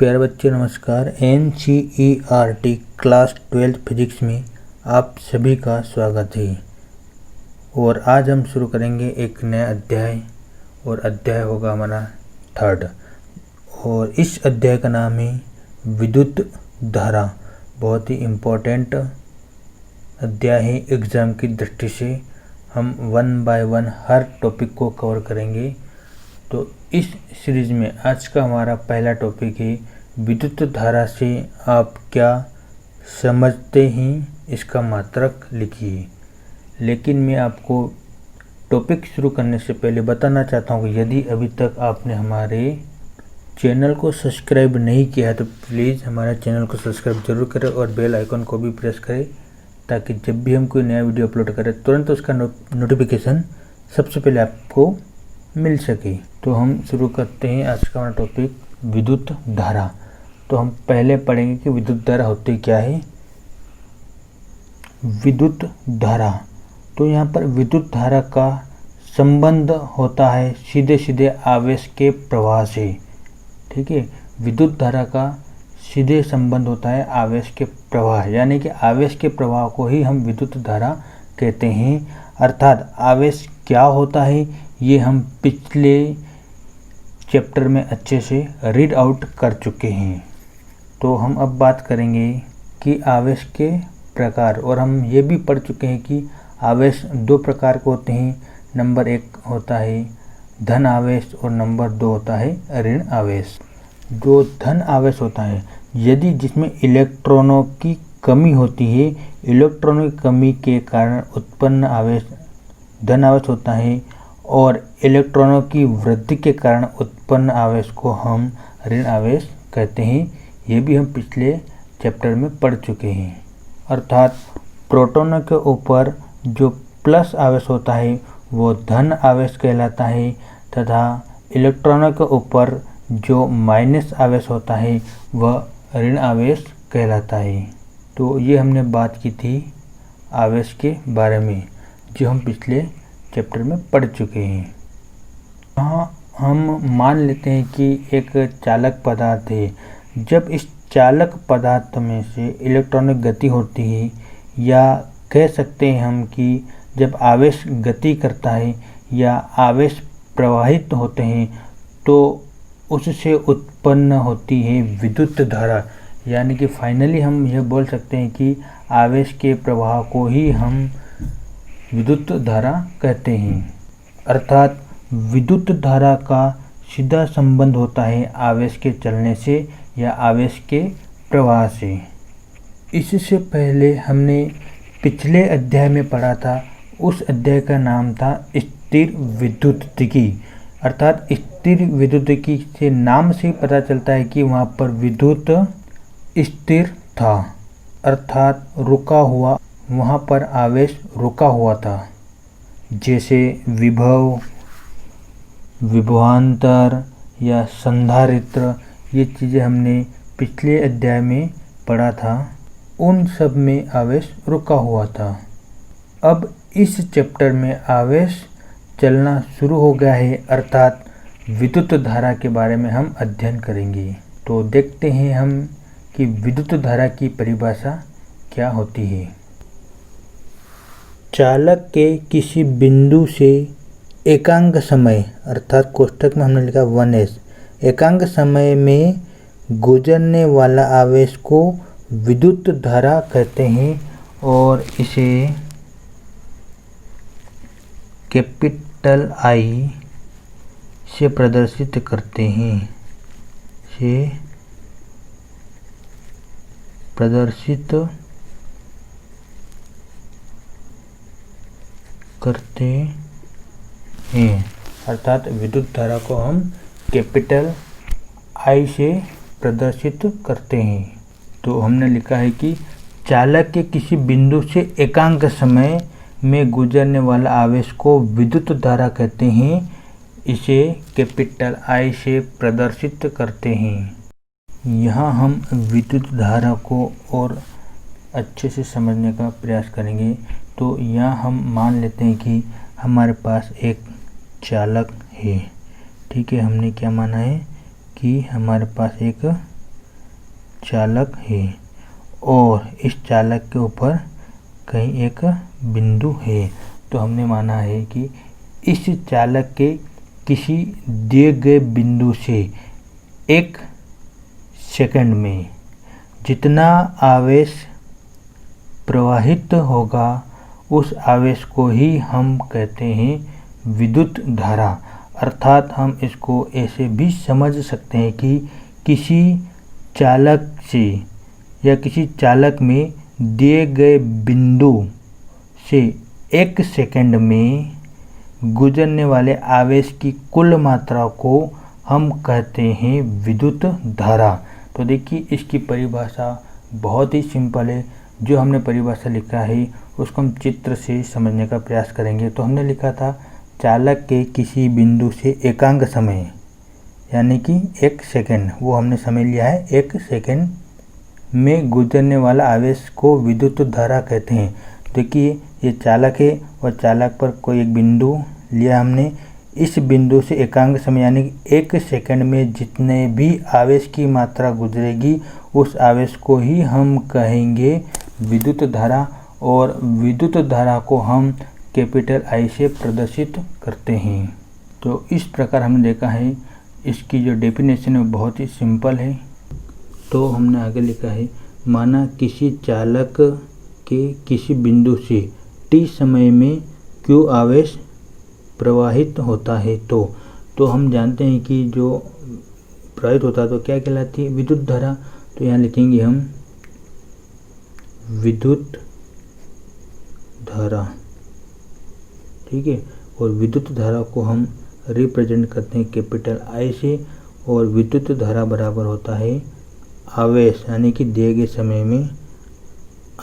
प्यारे बच्चों नमस्कार। NCERT क्लास 12 फिजिक्स में आप सभी का स्वागत है। और आज हम शुरू करेंगे एक नया अध्याय और अध्याय होगा हमारा 3rd। और इस अध्याय का नाम है विद्युत धारा। बहुत ही इम्पोर्टेंट अध्याय है एग्ज़ाम की दृष्टि से। हम 1 बाय 1 हर टॉपिक को कवर करेंगे। तो इस सीरीज़ में आज का हमारा पहला टॉपिक है विद्युत धारा से आप क्या समझते हैं, इसका मात्रक लिखिए। लेकिन मैं आपको टॉपिक शुरू करने से पहले बताना चाहता हूँ कि यदि अभी तक आपने हमारे चैनल को सब्सक्राइब नहीं किया है तो प्लीज़ हमारे चैनल को सब्सक्राइब जरूर करें और बेल आइकन को भी प्रेस करें, ताकि जब भी हम कोई नया वीडियो अपलोड करें तुरंत उसका नोटिफिकेशन सबसे पहले आपको मिल सके। तो हम शुरू करते हैं आज का हमारा टॉपिक विद्युत धारा। तो हम पहले पढ़ेंगे कि विद्युत धारा होती क्या है। विद्युत धारा, तो यहाँ पर विद्युत धारा का संबंध होता है सीधे सीधे आवेश के प्रवाह से। ठीक है, विद्युत धारा का सीधे संबंध होता है आवेश के प्रवाह, यानी कि आवेश के प्रवाह को ही हम विद्युत धारा कहते हैं। अर्थात आवेश क्या होता है ये हम पिछले चैप्टर में अच्छे से रीड आउट कर चुके हैं। तो हम अब बात करेंगे कि आवेश के प्रकार, और हम ये भी पढ़ चुके हैं कि आवेश 2 प्रकार के होते हैं। नंबर 1 होता है धन आवेश और नंबर 2 होता है ऋण आवेश। जो धन आवेश होता है, यदि जिसमें इलेक्ट्रॉनों की कमी होती है, इलेक्ट्रॉनों की कमी के कारण उत्पन्न आवेश धन आवेश होता है, और इलेक्ट्रॉनों की वृद्धि के कारण उत्पन्न आवेश को हम ऋण आवेश कहते हैं। ये भी हम पिछले चैप्टर में पढ़ चुके हैं। अर्थात प्रोटॉनों के ऊपर जो प्लस आवेश होता है वो धन आवेश कहलाता है, तथा इलेक्ट्रॉनों के ऊपर जो माइनस आवेश होता है वह ऋण आवेश कहलाता है। तो ये हमने बात की थी आवेश के बारे में, जो हम पिछले चैप्टर में पढ़ चुके हैं। हाँ, हम मान लेते हैं कि एक चालक पदार्थ है। जब इस चालक पदार्थ में से इलेक्ट्रॉनिक गति होती है, या कह सकते हैं हम कि जब आवेश गति करता है या आवेश प्रवाहित होते हैं, तो उससे उत्पन्न होती है विद्युत धारा। यानी कि फाइनली हम यह बोल सकते हैं कि आवेश के प्रवाह को ही हम विद्युत धारा कहते हैं। अर्थात विद्युत धारा का सीधा संबंध होता है आवेश के चलने से या आवेश के प्रवाह से। इससे पहले हमने पिछले अध्याय में पढ़ा था, उस अध्याय का नाम था स्थिर विद्युतिकी। अर्थात स्थिर विद्युतिकी से नाम से पता चलता है कि वहाँ पर विद्युत स्थिर था, अर्थात रुका हुआ, वहाँ पर आवेश रुका हुआ था। जैसे विभव, विभवांतर या संधारित्र, ये चीज़ें हमने पिछले अध्याय में पढ़ा था। उन सब में आवेश रुका हुआ था। अब इस चैप्टर में आवेश चलना शुरू हो गया है, अर्थात विद्युत धारा के बारे में हम अध्ययन करेंगे। तो देखते हैं हम कि विद्युत धारा की परिभाषा क्या होती है। चालक के किसी बिंदु से एकांक समय, अर्थात कोष्ठक में हमने लिखा 1s, एकांक समय में गुजरने वाला आवेश को विद्युत धारा कहते हैं, और इसे कैपिटल I से प्रदर्शित करते हैं, अर्थात विद्युत धारा को हम कैपिटल I से प्रदर्शित करते हैं। तो हमने लिखा है कि चालक के किसी बिंदु से एकांक समय में गुजरने वाला आवेश को विद्युत धारा कहते हैं, इसे कैपिटल I से प्रदर्शित करते हैं। यहाँ हम विद्युत धारा को और अच्छे से समझने का प्रयास करेंगे। तो यहाँ हम मान लेते हैं कि हमारे पास एक चालक है। ठीक है, हमने क्या माना है कि हमारे पास एक चालक है और इस चालक के ऊपर कहीं एक बिंदु है। तो हमने माना है कि इस चालक के किसी दिए गए बिंदु से 1 सेकंड में जितना आवेश प्रवाहित होगा उस आवेश को ही हम कहते हैं विद्युत धारा। अर्थात हम इसको ऐसे भी समझ सकते हैं कि किसी चालक से या किसी चालक में दिए गए बिंदु से 1 सेकंड में गुजरने वाले आवेश की कुल मात्रा को हम कहते हैं विद्युत धारा। तो देखिए इसकी परिभाषा बहुत ही सिंपल है। जो हमने परिभाषा लिखा है उसको हम चित्र से समझने का प्रयास करेंगे। तो हमने लिखा था चालक के किसी बिंदु से एकांक समय यानी कि 1 सेकंड, वो हमने समय लिया है 1 सेकंड में गुजरने वाला आवेश को विद्युत धारा कहते हैं। देखिए ये चालक है और चालक पर कोई एक बिंदु लिया हमने। इस बिंदु से एकांक समय यानी कि 1 सेकंड में जितने भी आवेश की मात्रा गुजरेगी उस आवेश को ही हम कहेंगे विद्युत धारा। और विद्युत धारा को हम कैपिटल I से प्रदर्शित करते हैं। तो इस प्रकार हमने देखा है इसकी जो डेफिनेशन है बहुत ही सिंपल है। तो हमने आगे लिखा है माना किसी चालक के किसी बिंदु से t समय में q आवेश प्रवाहित होता है। तो हम जानते हैं कि जो प्रवाहित होता है तो क्या कहलाती है विद्युत धारा। तो यहाँ लिखेंगे हम विद्युत धारा, ठीक है। और विद्युत धारा को हम रिप्रेजेंट करते हैं कैपिटल I से। और विद्युत धारा बराबर होता है आवेश यानी कि दिए गए समय में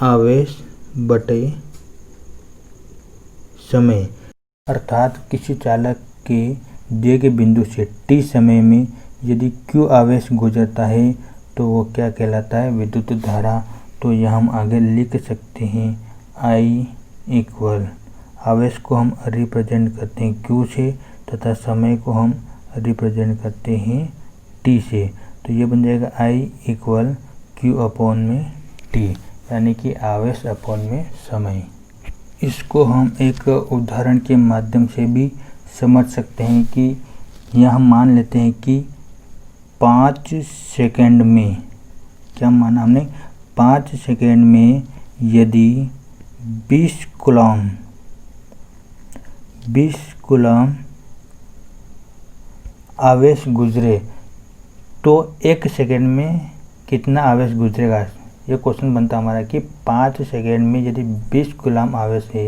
आवेश बटे समय। अर्थात किसी चालक के दिए गए बिंदु से t समय में यदि q आवेश गुजरता है तो वो क्या कहलाता है विद्युत धारा। तो यह हम आगे लिख सकते हैं I इक्वल आवेश को हम रिप्रेजेंट करते हैं q से तथा समय को हम रिप्रेजेंट करते हैं t से। तो ये बन जाएगा I इक्वल q अपॉन में t यानी कि आवेश अपॉन में समय। इसको हम एक उदाहरण के माध्यम से भी समझ सकते हैं कि यहाँ हम मान लेते हैं कि 5 सेकंड में, क्या माना हमने 5 सेकंड में यदि 20 कूलम आवेश गुजरे तो 1 सेकंड में कितना आवेश गुजरेगा। ये क्वेश्चन बनता हमारा कि 5 सेकंड में यदि 20 कूलम आवेश है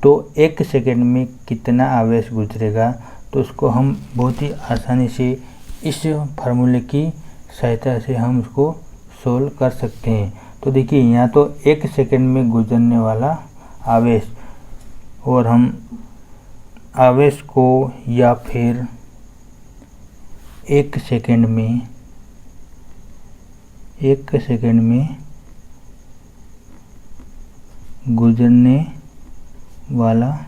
तो 1 सेकंड में कितना आवेश गुजरेगा। तो उसको हम बहुत ही आसानी से इस फार्मूले की सहायता से हम उसको सोल्व कर सकते हैं। तो देखिए यहाँ तो 1 सेकंड में गुजरने वाला आवेश और हम आवेश को या फिर 1 सेकंड में गुजरने वाला,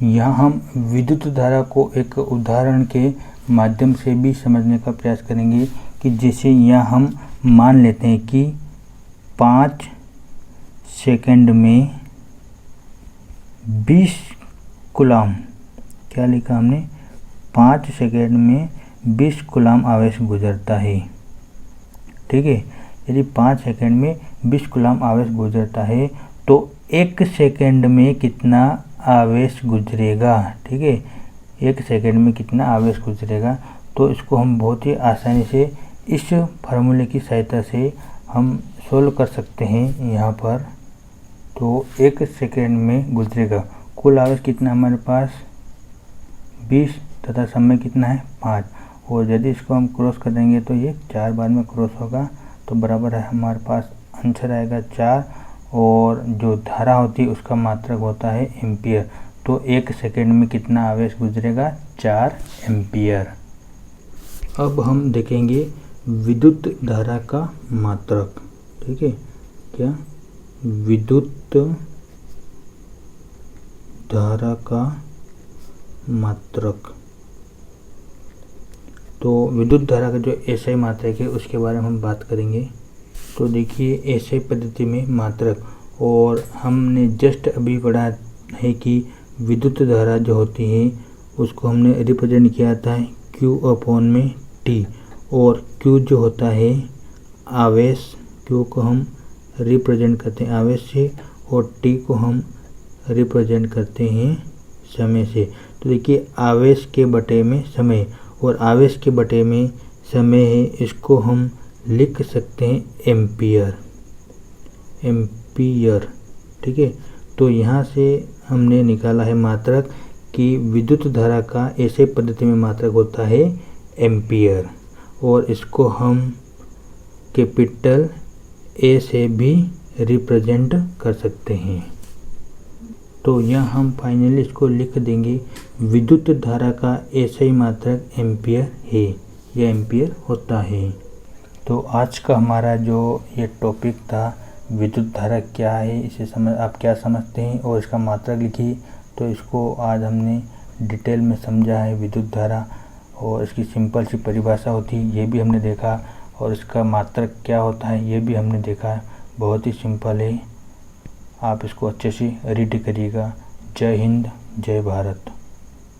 यहाँ हम विद्युत धारा को एक उदाहरण के माध्यम से भी समझने का प्रयास करेंगे कि जैसे यहाँ हम मान लेते हैं कि 5 सेकंड में 20 कूलम, क्या लिखा हमने 5 सेकंड में 20 कूलम आवेश गुजरता है, ठीक है। यदि 5 सेकंड में 20 कूलम आवेश गुजरता है तो 1 सेकंड में कितना आवेश गुजरेगा, ठीक है। 1 सेकंड में कितना आवेश गुजरेगा। तो इसको हम बहुत ही आसानी से इस फार्मूले की सहायता से हम सोल्व कर सकते हैं यहाँ पर। तो 1 सेकंड में गुजरेगा कुल आवेश कितना हमारे पास 20 तथा समय कितना है 5। और यदि इसको हम क्रॉस कर देंगे तो ये 4 बाद में क्रॉस होगा तो बराबर है हमारे पास आंसर आएगा 4। और जो धारा होती है उसका मात्रक होता है एम्पियर। तो 1 सेकंड में कितना आवेश गुजरेगा 4 एम्पियर। अब हम देखेंगे विद्युत धारा का मात्रक, ठीक है। क्या विद्युत धारा का मात्रक। तो विद्युत धारा का जो एसआई मात्रक है उसके बारे में हम बात करेंगे। तो देखिए एसआई पद्धति में मात्रक, और हमने जस्ट अभी पढ़ा है कि विद्युत धारा जो होती है उसको हमने रिप्रेजेंट किया था Q अपॉन में T, और Q जो होता है आवेश, Q को हम रिप्रेजेंट करते हैं आवेश से, और T को हम रिप्रेजेंट करते हैं समय से। तो देखिए आवेश के बटे में समय, और आवेश के बटे में समय है, इसको हम लिख सकते हैं एम्पियर, ठीक है। तो यहाँ से हमने निकाला है मात्रक कि विद्युत धारा का ऐसे पद्धति में मात्रक होता है एम्पियर, और इसको हम कैपिटल ए से भी रिप्रेजेंट कर सकते हैं। तो यहाँ हम फाइनली इसको लिख देंगे, विद्युत धारा का एसआई मात्रक एम्पियर है, यह एम्पियर होता है। तो आज का हमारा जो ये टॉपिक था विद्युत धारा क्या है, इसे आप क्या समझते हैं, और इसका मात्रक लिखी। तो इसको आज हमने डिटेल में समझा है विद्युत धारा, और इसकी सिंपल सी परिभाषा होती है ये भी हमने देखा, और इसका मात्रक क्या होता है ये भी हमने देखा। बहुत ही सिंपल है, आप इसको अच्छे से रीड करिएगा। जय हिंद, जय भारत।